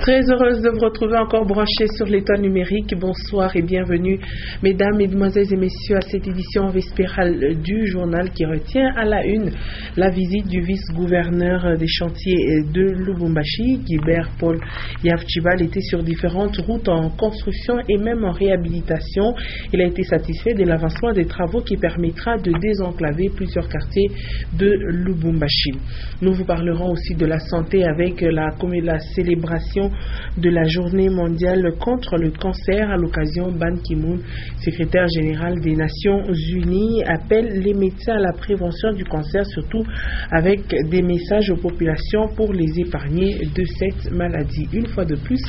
Très heureuse de vous retrouver encore branchés sur l'état numérique. Bonsoir et bienvenue, mesdames, mesdemoiselles et messieurs, à cette édition vespérale du journal qui retient à la une la visite du vice-gouverneur des chantiers de Lubumbashi. Guibert Paul Yavchibal était sur différentes routes en construction et même en réhabilitation. Il a été satisfait de l'avancement des travaux qui permettra de désenclaver plusieurs quartiers de Lubumbashi. Nous vous parlerons aussi de la santé avec la célébration de la journée mondiale contre le cancer à l'occasion. Ban Ki-moon, secrétaire général des Nations Unies, appelle les médecins à la prévention du cancer, surtout avec des messages aux populations pour les épargner de cette maladie. Une fois de plus,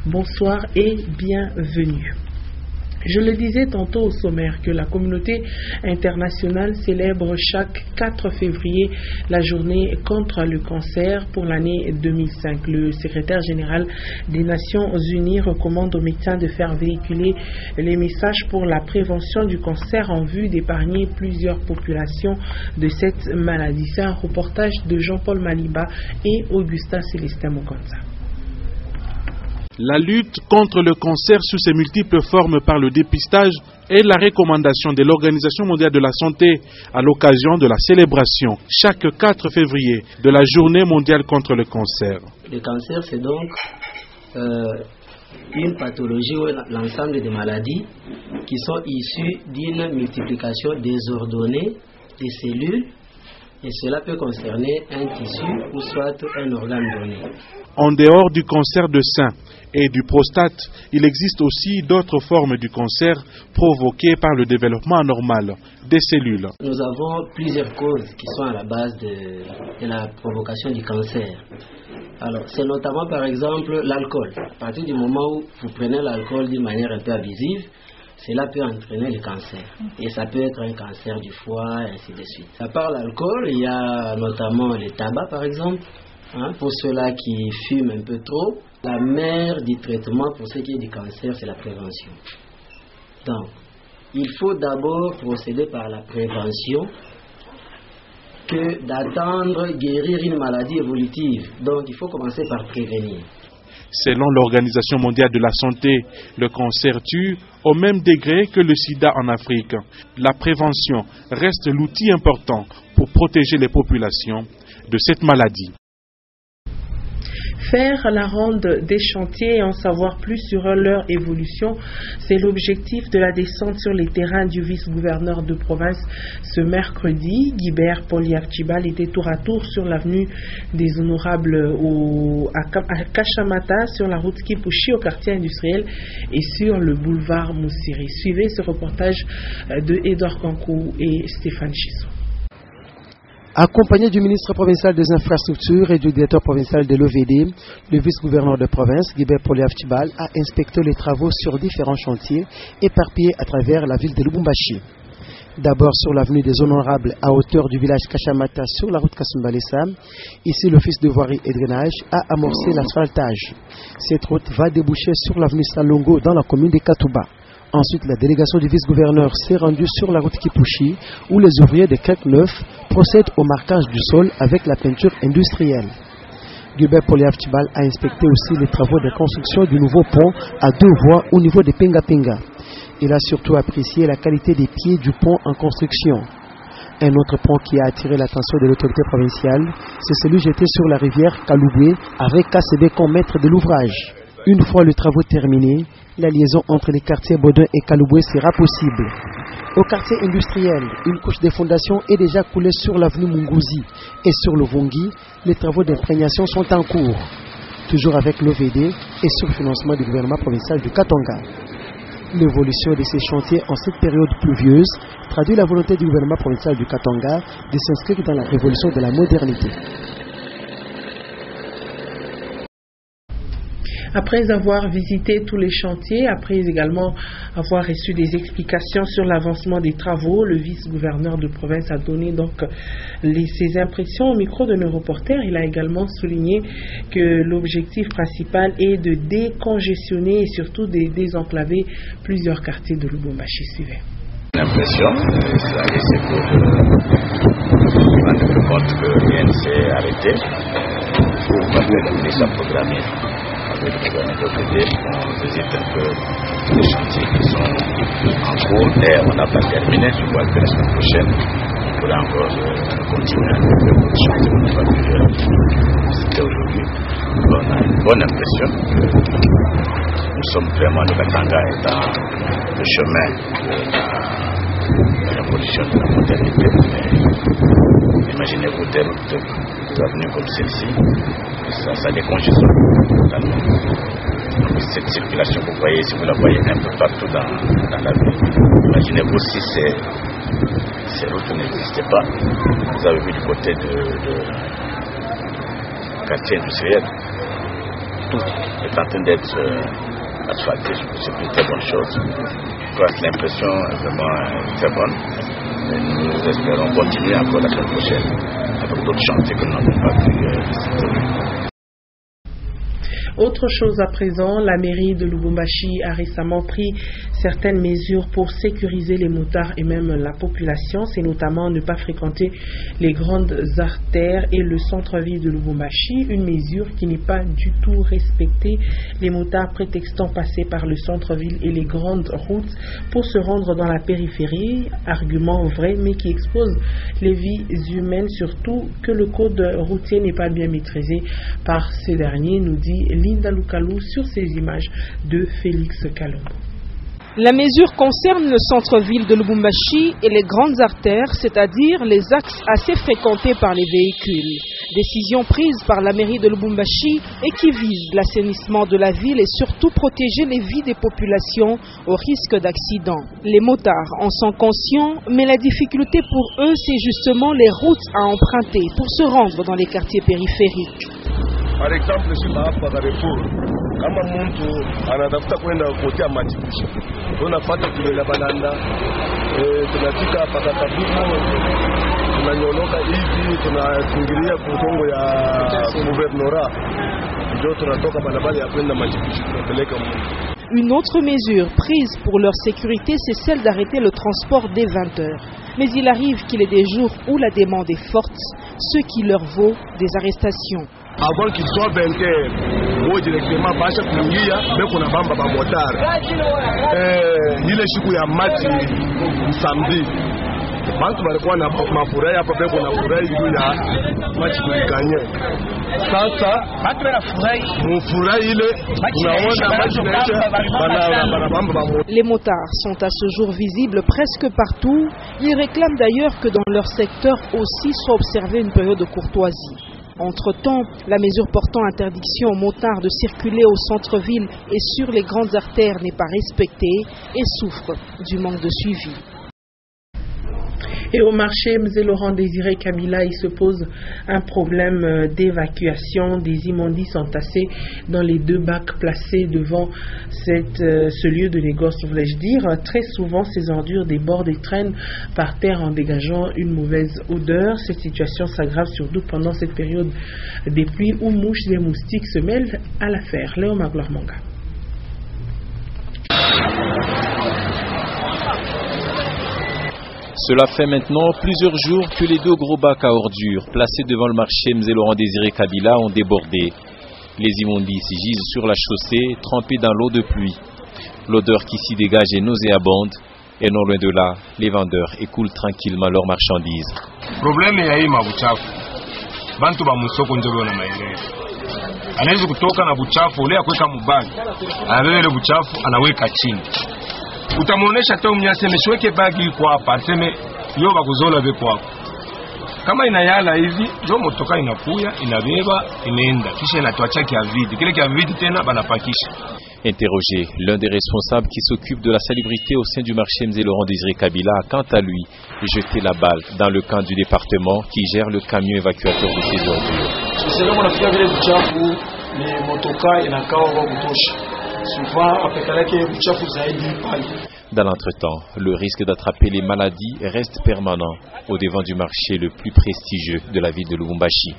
bonsoir et bienvenue. Je le disais tantôt au sommaire que la communauté internationale célèbre chaque 4 février la journée contre le cancer pour l'année 2005. Le secrétaire général des Nations Unies recommande aux médecins de faire véhiculer les messages pour la prévention du cancer en vue d'épargner plusieurs populations de cette maladie. C'est un reportage de Jean-Paul Maliba et Augustin Célestin Mukonza. La lutte contre le cancer sous ses multiples formes par le dépistage est la recommandation de l'Organisation mondiale de la santé à l'occasion de la célébration chaque 4 février de la journée mondiale contre le cancer. Le cancer, c'est donc une pathologie ou l'ensemble des maladies qui sont issues d'une multiplication désordonnée des cellules, et cela peut concerner un tissu ou soit un organe donné. En dehors du cancer de sein et du prostate, il existe aussi d'autres formes du cancer provoquées par le développement anormal des cellules. Nous avons plusieurs causes qui sont à la base de la provocation du cancer. Alors, c'est notamment par exemple l'alcool. À partir du moment où vous prenez l'alcool d'une manière un peu abusive, cela peut entraîner le cancer. Et ça peut être un cancer du foie, et ainsi de suite. À part l'alcool, il y a notamment le tabac par exemple. Pour ceux-là qui fument un peu trop, la mère du traitement pour ce qui est du cancer, c'est la prévention. Donc, il faut d'abord procéder par la prévention que d'attendre guérir une maladie évolutive. Donc, il faut commencer par prévenir. Selon l'Organisation mondiale de la santé, le cancer tue au même degré que le sida en Afrique. La prévention reste l'outil important pour protéger les populations de cette maladie. Faire la ronde des chantiers et en savoir plus sur leur évolution, c'est l'objectif de la descente sur les terrains du vice-gouverneur de province ce mercredi. Guibert Paul Yavchibal était tour à tour sur l'avenue des Honorables à Kashamata, sur la route Kipushi au quartier industriel et sur le boulevard Moussiri. Suivez ce reportage de Edouard Kankou et Stéphane Chissot. Accompagné du ministre provincial des infrastructures et du directeur provincial de l'OVD, le vice-gouverneur de province, Guibert Paul Yavchibal, a inspecté les travaux sur différents chantiers éparpillés à travers la ville de Lubumbashi. D'abord sur l'avenue des Honorables à hauteur du village Kashamata sur la route Kasumbalesa. Ici, l'office de voirie et drainage a amorcé l'asphaltage. Cette route va déboucher sur l'avenue Salongo dans la commune de Katouba. Ensuite, la délégation du vice-gouverneur s'est rendue sur la route Kipushi, où les ouvriers de Crête Neuf procèdent au marquage du sol avec la peinture industrielle. Guibert Paul Yavchibal a inspecté aussi les travaux de construction du nouveau pont à 2 voies au niveau de Penga Penga. Il a surtout apprécié la qualité des pieds du pont en construction. Un autre pont qui a attiré l'attention de l'autorité provinciale, c'est celui jeté sur la rivière Kaloubé avec KCB comme maître de l'ouvrage. Une fois les travaux terminés, la liaison entre les quartiers Baudin et Kaloubé sera possible. Au quartier industriel, une couche de fondation est déjà coulée sur l'avenue Munguzi et sur le Vongi, les travaux d'imprégnation sont en cours. Toujours avec l'OVD et sur financement du gouvernement provincial du Katanga. L'évolution de ces chantiers en cette période pluvieuse traduit la volonté du gouvernement provincial du Katanga de s'inscrire dans la révolution de la modernité. Après avoir visité tous les chantiers, après également avoir reçu des explications sur l'avancement des travaux, le vice-gouverneur de province a donné donc ses impressions au micro de nos reporters. Il a également souligné que l'objectif principal est de décongestionner et surtout de désenclaver plusieurs quartiers de Lubumbashi. Suivez. L'impression, ça laissé pour rendre compte que rien ne s'est arrêté pour faire les sa programmée. avec le gouverneur de l'OVD, on visite un peu les chantiers qui sont en cours et on n'a pas terminé. Je vois que la semaine prochaine, on pourra encore continuer avec le chantier qu'on n'a pas pu visiter aujourd'hui. On a une bonne impression que nous sommes vraiment, le Katanga est dans le chemin de la révolution de la modernité. Imaginez-vous des routes d'avenue comme celle-ci, ça décongestionne totalement. Donc cette circulation, vous voyez, si vous la voyez un peu partout dans la ville, imaginez-vous si ces routes n'existaient pas. Vous avez vu du côté de quartier industriel, tout est en train d'être asphalté, c'est une très bonne chose. Je crois que l'impression est vraiment très bonne. Et nous espérons continuer encore la semaine prochaine avec d'autres chantiers que nous n'avons pas pu visiter. Autre chose à présent, la mairie de Lubumbashi a récemment pris certaines mesures pour sécuriser les motards et même la population. C'est notamment ne pas fréquenter les grandes artères et le centre-ville de Lubumbashi, une mesure qui n'est pas du tout respectée. Les motards prétextant passer par le centre-ville et les grandes routes pour se rendre dans la périphérie, argument vrai mais qui expose les vies humaines, surtout que le code routier n'est pas bien maîtrisé par ces derniers, nous dit Linda Lukalou sur ces images de Félix Kalombo. La mesure concerne le centre-ville de Lubumbashi et les grandes artères, c'est-à-dire les axes assez fréquentés par les véhicules. Décision prise par la mairie de Lubumbashi et qui vise l'assainissement de la ville et surtout protéger les vies des populations au risque d'accident. Les motards en sont conscients, mais la difficulté pour eux, c'est justement les routes à emprunter pour se rendre dans les quartiers périphériques. Par exemple, si hapa Carrefour, kama mtu anatafuta kwenda kuotea Machibisho, tunapata kulela Bananda, tunafika hapa Katabuko, tunanyoloka hivi, tunafungilia kutongo ya guvernora, ndio tunatoka barabara ya kwenda Machibisho, tunapeleka mtu. Une autre mesure prise pour leur sécurité, c'est celle d'arrêter le transport dès 20 heures. Mais il arrive qu'il y ait des jours où la demande est forte, ce qui leur vaut des arrestations. Avant qu'il soit 20 heures, moi directement basha kuingia beko na bamba ba motar. Ile siku ya machi samedi. Bantu walikuwa na mafurahi hapa beko na furahi juu ya machi kulikanye. Sasa watu wanafurahi. Mfurahi ile tunaona machi na bamba ba motar. Les motards sont à ce jour visibles presque partout. Ils réclament d'ailleurs que dans leur secteur aussi soit observée une période de courtoisie. Entre-temps, la mesure portant interdiction aux motards de circuler au centre-ville et sur les grandes artères n'est pas respectée et souffre du manque de suivi. Et au marché Mzee Laurent Désiré Kabila, il se pose un problème d'évacuation. Des immondices entassés dans les 2 bacs placés devant ce lieu de négoce, voulais-je dire. Très souvent, ces ordures débordent et traînent par terre en dégageant une mauvaise odeur. Cette situation s'aggrave surtout pendant cette période des pluies où mouches et moustiques se mêlent à l'affaire. Léo Magloire Manga. Cela fait maintenant plusieurs jours que les 2 gros bacs à ordures placés devant le marché Mzee Laurent Désiré Kabila ont débordé. Les immondices gisent sur la chaussée, trempés dans l'eau de pluie. L'odeur qui s'y dégage est nauséabonde et non loin de là, les vendeurs écoulent tranquillement leurs marchandises. Problème ya hii mabuchafu. Bantu ba musoko njoo na maelezo. Anaweza kutoka na buchafu ule akweka mubagi. Anabeba ile buchafu anaweka chini. Utamuonesha tao mnyase meshweke bagi kwa hapa aseme yo bakuzola beko wako. Kama inayala hivi ndio motoka inakuya inabeba inaenda kisha inatuacha kia vide kile kia vide tena banapakisha. Interrogé, l'un des responsables qui s'occupe de la salubrité au sein du marché Mzee Laurent Désiré Kabila a quant à lui jeté la balle dans le camp du département qui gère le camion évacuateur de ces ordures. Sasa mnafikia vile buchafu ni motoka inakaa kwa kutosha. Souvent apekaleke buchafu zaidi pale. Dans l'entretemps, le risque d'attraper les maladies reste permanent au devant du marché le plus prestigieux de la ville de Lubumbashi.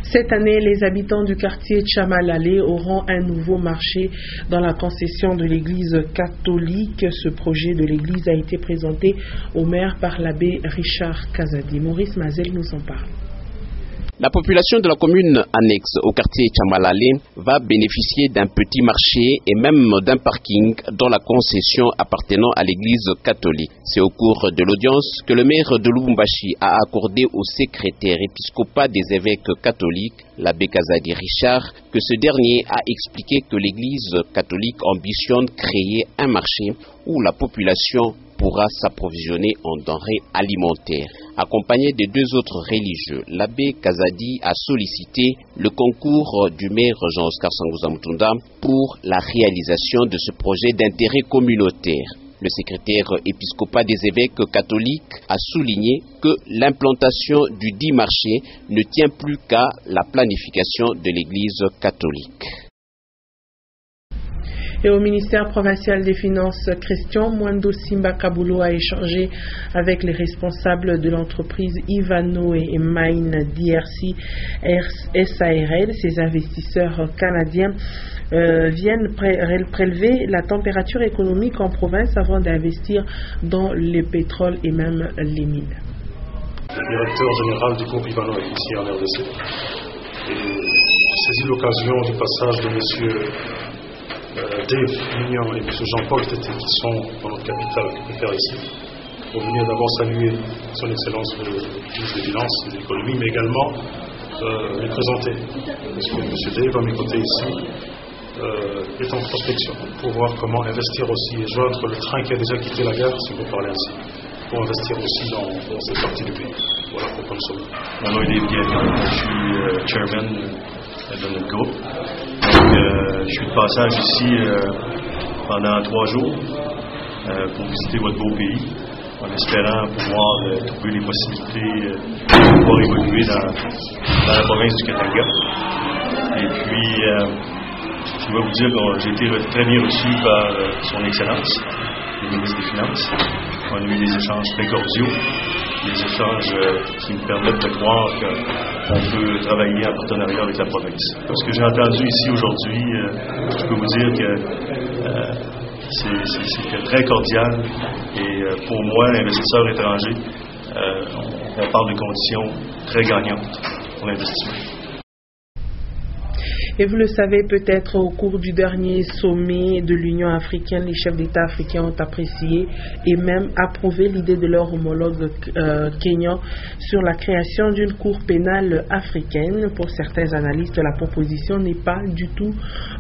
Cette année, les habitants du quartier Chamalale auront un nouveau marché dans la concession de l'église catholique. Ce projet de l'église a été présenté au maire par l'abbé Richard Kazadi. Maurice Mazel nous en parle. La population de la commune annexe au quartier Tchamalale va bénéficier d'un petit marché et même d'un parking dans la concession appartenant à l'église catholique. C'est au cours de l'audience que le maire de Lubumbashi a accordé au secrétaire épiscopat des évêques catholiques, l'abbé Kazadi Richard, que ce dernier a expliqué que l'église catholique ambitionne créer un marché où la population pourra s'approvisionner en denrées alimentaires. Accompagné de deux autres religieux, l'abbé Kazadi a sollicité le concours du maire Jean-Oscar Sangouza Mutunda pour la réalisation de ce projet d'intérêt communautaire. Le secrétaire épiscopat des évêques catholiques a souligné que l'implantation du dit marché ne tient plus qu'à la planification de l'église catholique. Et au ministère provincial des Finances, Christian Mwando Simba Kabulo a échangé avec les responsables de l'entreprise Ivano et Mine DRC SARL. Ces investisseurs canadiens viennent prélever la température économique en province avant d'investir dans le pétrole et même les mines. Le directeur général du groupe Ivano est ici en RDC. Et je saisis l'occasion du passage de M. Dave Mignon et M. Jean-Paul Tété qui sont dans notre capitale, qui préfèrent ici, pour venir d'abord saluer son excellence le ministre des Finances et de l'économie, mais également les présenter. Parce que M. Dave, à mes côtés ici, est en prospection pour voir comment investir aussi et joindre le train qui a déjà quitté la gare, si vous parlez ainsi, pour investir aussi dans cette partie du pays. Voilà pourquoi nous sommes là. Mon nom est Dave Guérin, je suis chairman de notre groupe. Donc, je suis de passage ici pendant 3 jours pour visiter votre beau pays, en espérant pouvoir trouver les possibilités de pouvoir évoluer dans la province du Katanga. Et puis, je dois vous dire que j'ai été très bien reçu par son Excellence, le ministre des Finances. On a eu des échanges très cordiaux, des échanges qui me permettent de croire qu'on peut travailler en partenariat avec la province. Ce que j'ai entendu ici aujourd'hui, je peux vous dire que c'est très cordial et pour moi, l'investisseur étranger, on parle de conditions très gagnantes pour l'investissement. Et vous le savez peut-être, au cours du dernier sommet de l'Union africaine, les chefs d'État africains ont apprécié et même approuvé l'idée de leur homologue kényan sur la création d'une cour pénale africaine. Pour certains analystes, la proposition n'est pas du tout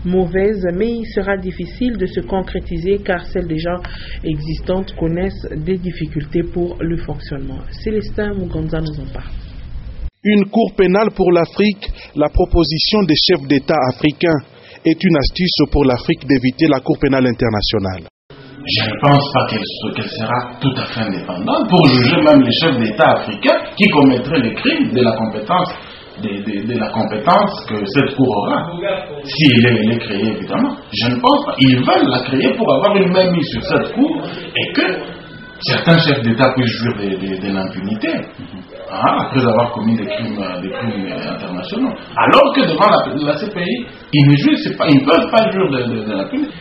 mauvaise, mais il sera difficile de se concrétiser car celles déjà existantes connaissent des difficultés pour le fonctionnement. Célestin Muganza nous en parle. Une cour pénale pour l'Afrique, la proposition des chefs d'État africains est une astuce pour l'Afrique d'éviter la Cour pénale internationale. Je ne pense pas qu'elle sera tout à fait indépendante pour juger même les chefs d'État africains qui commettraient les crimes de la compétence que cette cour aura. Si elle est créée, évidemment. Je ne pense pas. Ils veulent la créer pour avoir une main mise sur cette cour et que certains chefs d'État puissent jouir de l'impunité. Après avoir commis des crimes internationaux. Alors que devant la CPI, ils ne peuvent pas jouir de l'impunité.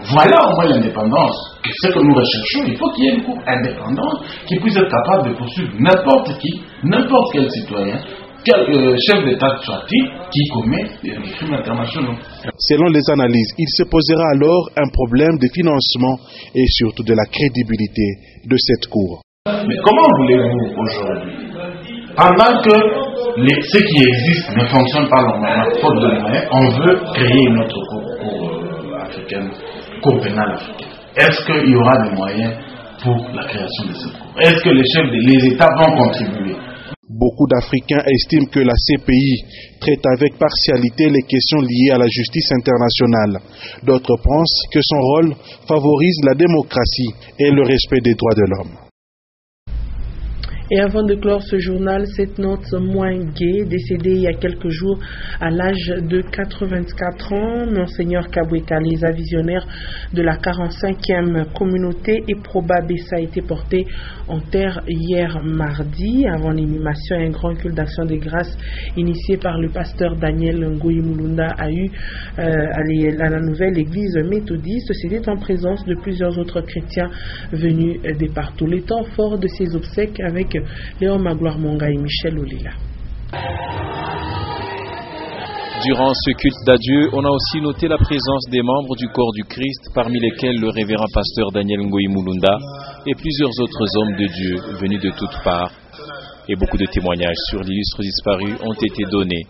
Voilà au moins l'indépendance. C'est ce que nous recherchons. Il faut qu'il y ait une cour indépendante qui puisse être capable de poursuivre n'importe qui, n'importe quel citoyen, quel chef d'État soit-il, qui commet des crimes internationaux. Selon les analyses, il se posera alors un problème de financement et surtout de la crédibilité de cette cour. Mais comment voulez-vous aujourd'hui, pendant que ce qui existe ne fonctionne pas normalement, faute de moyens, on veut créer une autre cour africaine, cour pénale africaine? Est-ce qu'il y aura des moyens pour la création de cette cour? Est-ce que les États vont contribuer? Beaucoup d'Africains estiment que la CPI traite avec partialité les questions liées à la justice internationale. D'autres pensent que son rôle favorise la démocratie et le respect des droits de l'homme. Et avant de clore ce journal, cette note moins gaie, décédé il y a quelques jours à l'âge de 84 ans, Monseigneur Kabwe Kaleza, visionnaire de la 45e communauté et probable, ça a été porté en terre hier mardi, avant l'inhumation et un grand culte d'action de grâce initié par le pasteur Daniel Ngoyi Mulunda a eu à la nouvelle église méthodiste. C'était en présence de plusieurs autres chrétiens venus de partout. Les temps forts de ces obsèques avec Léon Magloire Monga et Michel Olila. Durant ce culte d'adieu, on a aussi noté la présence des membres du corps du Christ, parmi lesquels le révérend pasteur Daniel Ngoï Mulunda et plusieurs autres hommes de Dieu venus de toutes parts. Et beaucoup de témoignages sur l'illustre disparu ont été donnés.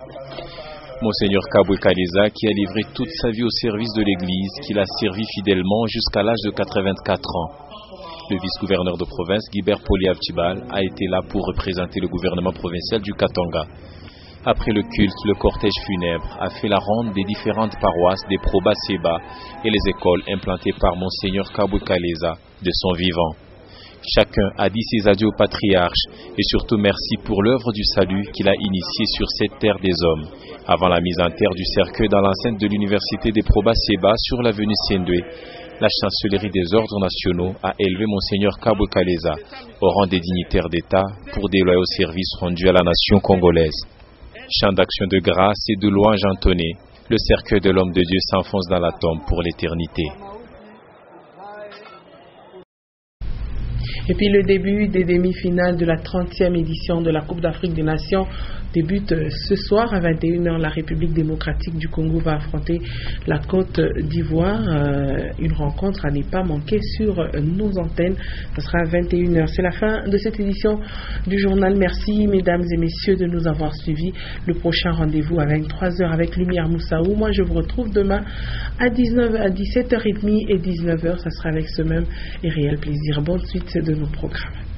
Monseigneur Kabwe Kaleza, qui a livré toute sa vie au service de l'Église, qu'il a servi fidèlement jusqu'à l'âge de 84 ans. Le vice-gouverneur de province, Guibert Poliavtibal, a été là pour représenter le gouvernement provincial du Katanga. Après le culte, le cortège funèbre a fait la ronde des différentes paroisses des Proba Seba et les écoles implantées par Monseigneur Kabwe Kaleza de son vivant. Chacun a dit ses adieux au patriarche et surtout merci pour l'œuvre du salut qu'il a initiée sur cette terre des hommes. Avant la mise en terre du cercueil dans l'enceinte de l'université des Proba Seba sur l'avenue Sendwe, la chancellerie des ordres nationaux a élevé Monseigneur Kabwe Kaleza au rang des dignitaires d'État pour des loyaux services rendus à la nation congolaise. Chant d'action de grâce et de louange entonné, le cercueil de l'homme de Dieu s'enfonce dans la tombe pour l'éternité. Et puis le début des demi-finales de la 30e édition de la Coupe d'Afrique des Nations débute ce soir à 21h. La République démocratique du Congo va affronter la Côte d'Ivoire. Une rencontre à ne pas manquer sur nos antennes. Ce sera à 21h. C'est la fin de cette édition du journal. Merci mesdames et messieurs de nous avoir suivis. Le prochain rendez-vous à 23h avec Lumière Moussaou. Moi je vous retrouve demain à 17h30 et 19h. Ça sera avec ce même et réel plaisir. Bonne suite de nos programmes.